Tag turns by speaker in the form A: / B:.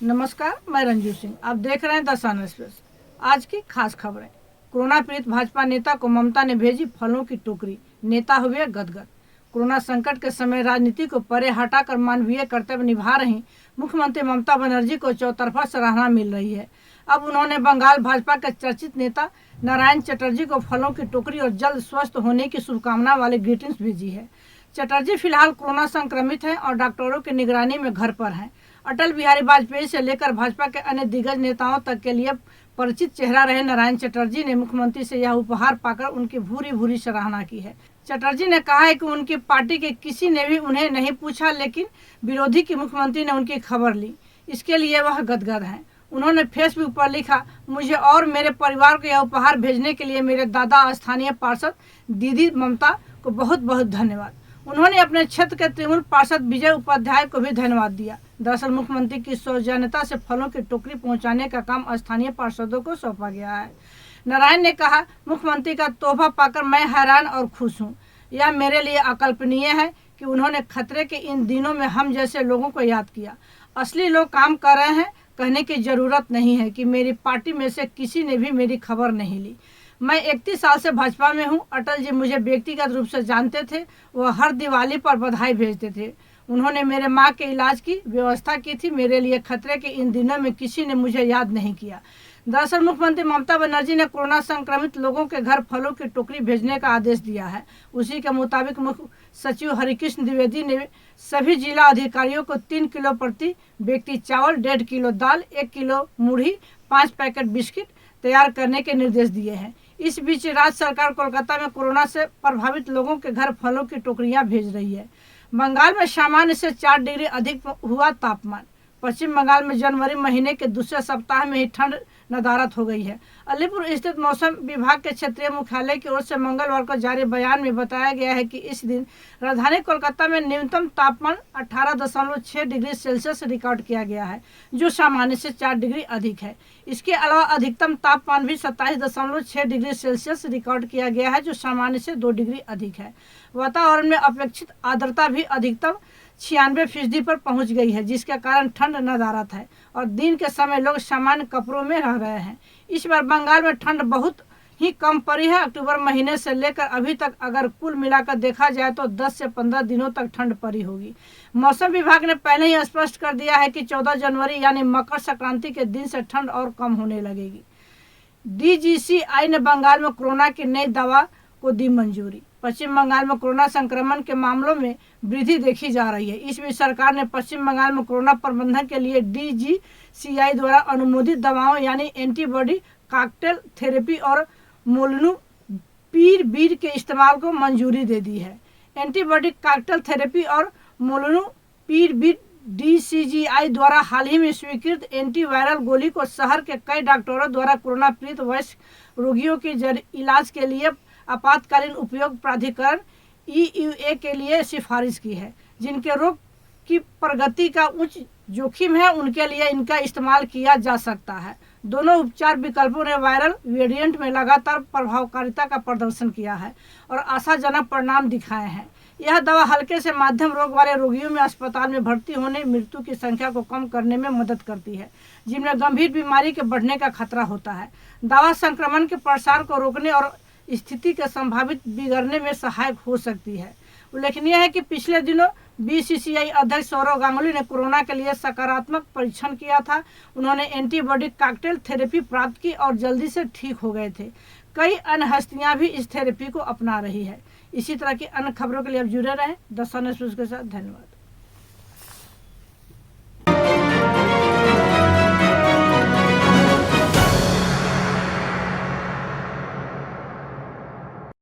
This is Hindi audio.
A: नमस्कार, मैं रंजू सिंह। आप देख रहे हैं द सन एक्सप्रेस। आज की खास खबरें। कोरोना पीड़ित भाजपा नेता को ममता ने भेजी फलों की टोकरी, नेता हुए गदगद। कोरोना संकट के समय राजनीति को परे हटाकर मानवीय कर्तव्य निभा रही मुख्यमंत्री ममता बनर्जी को चौतरफा सराहना मिल रही है। अब उन्होंने बंगाल भाजपा के चर्चित नेता नारायण चटर्जी को फलों की टोकरी और जल्द स्वस्थ होने की शुभकामना वाली ग्रीटिंग्स भेजी है। चटर्जी फिलहाल कोरोना संक्रमित हैं और डॉक्टरों की निगरानी में घर पर हैं। अटल बिहारी वाजपेयी से लेकर भाजपा के अन्य दिग्गज नेताओं तक के लिए परिचित चेहरा रहे नारायण चटर्जी ने मुख्यमंत्री से यह उपहार पाकर उनकी भूरी भूरी सराहना की है। चटर्जी ने कहा है कि उनकी पार्टी के किसी ने भी उन्हें नहीं पूछा, लेकिन विरोधी की मुख्यमंत्री ने उनकी खबर ली, इसके लिए वह गदगद हैं। उन्होंने फेसबुक पर लिखा, मुझे और मेरे परिवार को यह उपहार भेजने के लिए मेरे दादा स्थानीय पार्षद दीदी ममता को बहुत बहुत धन्यवाद। उन्होंने अपने क्षेत्र के तृणमूल पार्षद विजय उपाध्याय को भी धन्यवाद दिया। दरअसल मुख्यमंत्री की सौजन्यता से फलों की टोकरी पहुंचाने का काम स्थानीय पार्षदों को सौंपा गया है। नारायण ने कहा, मुख्यमंत्री का तोहफा पाकर मैं हैरान और खुश हूं। यह मेरे लिए अकल्पनीय है कि उन्होंने खतरे के इन दिनों में हम जैसे लोगों को याद किया। असली लोग काम कर रहे हैं, कहने की जरूरत नहीं है कि मेरी पार्टी में से किसी ने भी मेरी खबर नहीं ली। मैं 31 साल से भाजपा में हूं। अटल जी मुझे व्यक्तिगत रूप से जानते थे। वह हर दिवाली पर बधाई भेजते थे। उन्होंने मेरे माँ के इलाज की व्यवस्था की थी। मेरे लिए खतरे के इन दिनों में किसी ने मुझे याद नहीं किया। दरअसल मुख्यमंत्री ममता बनर्जी ने कोरोना संक्रमित लोगों के घर फलों की टोकरी भेजने का आदेश दिया है। उसी के मुताबिक मुख्य सचिव हरिकृष्ण द्विवेदी ने सभी जिला अधिकारियों को 3 किलो प्रति व्यक्ति चावल, 1.5 किलो दाल, 1 किलो मुरही, 5 पैकेट बिस्किट तैयार करने के निर्देश दिए हैं। इस बीच राज्य सरकार कोलकाता में कोरोना से प्रभावित लोगों के घर फलों की टोकरियां भेज रही है। बंगाल में सामान्य से 4 डिग्री अधिक हुआ तापमान। पश्चिम बंगाल में जनवरी महीने के दूसरे सप्ताह में ही ठंड नदारद हो गई है। अलीपुर स्थित मौसम विभाग के क्षेत्रीय मुख्यालय की ओर से मंगलवार को जारी बयान में बताया गया है कि इस दिन राजधानी कोलकाता में न्यूनतम तापमान 18.6 डिग्री सेल्सियस रिकॉर्ड किया गया है, जो सामान्य से 4 डिग्री अधिक है। इसके अलावा अधिकतम तापमान भी 27.6 डिग्री सेल्सियस रिकॉर्ड किया गया है, जो सामान्य से 2 डिग्री अधिक है। वातावरण में अपेक्षित आर्द्रता भी अधिकतम 96% पर पहुंच गई है, जिसके कारण ठंड नदारद है और दिन के समय लोग सामान्य कपड़ों में रह रहे हैं। इस बार बंगाल में ठंड बहुत ही कम पड़ी है। अक्टूबर महीने से लेकर अभी तक अगर कुल मिलाकर देखा जाए तो 10 से 15 दिनों तक ठंड पड़ी होगी। मौसम विभाग ने पहले ही स्पष्ट कर दिया है कि 14 जनवरी यानी मकर संक्रांति के दिन से ठंड और कम होने लगेगी। DGCI ने बंगाल में कोरोना की नई दवा को दी मंजूरी। पश्चिम बंगाल में कोरोना संक्रमण के मामलों में वृद्धि देखी जा रही है। इस बीच सरकार ने पश्चिम बंगाल में कोरोना प्रबंधन के लिए DGCI द्वारा अनुमोदित दवाओं यानी एंटीबॉडी कॉकटेल थेरेपी और मोलनुपीरावीर के इस्तेमाल को मंजूरी दे दी है। एंटीबॉडी कॉकटेल थेरेपी और मोलनुपीरावीर DCGI द्वारा हाल ही में स्वीकृत एंटीवायरल गोली को शहर के कई डॉक्टरों द्वारा कोरोना पीड़ित वयस्क रोगियों के इलाज के लिए आपातकालीन उपयोग प्राधिकरण EUA के लिए सिफारिश की है। जिनके रोग की प्रगति का उच्च जोखिम है, उनके लिए इनका इस्तेमाल किया जा सकता है। दोनों उपचार विकल्पों ने वायरल वेरिएंट में लगातार प्रभावकारिता का प्रदर्शन किया है और आशाजनक परिणाम दिखाए हैं। यह दवा हल्के से मध्यम रोग वाले रोगियों में अस्पताल में भर्ती होने, मृत्यु की संख्या को कम करने में मदद करती है, जिनमें गंभीर बीमारी के बढ़ने का खतरा होता है। दवा संक्रमण के प्रसार को रोकने और स्थिति के संभावित बिगड़ने में सहायक हो सकती है। उल्लेखनीय है कि पिछले दिनों BCCI अध्यक्ष सौरव गांगुली ने कोरोना के लिए सकारात्मक परीक्षण किया था। उन्होंने एंटीबॉडी कॉकटेल थेरेपी प्राप्त की और जल्दी से ठीक हो गए थे। कई अन्य हस्तियां भी इस थेरेपी को अपना रही है। इसी तरह की अन्य खबरों के लिए आप जुड़े रहें द सन एक्सप्रेस के साथ। धन्यवाद।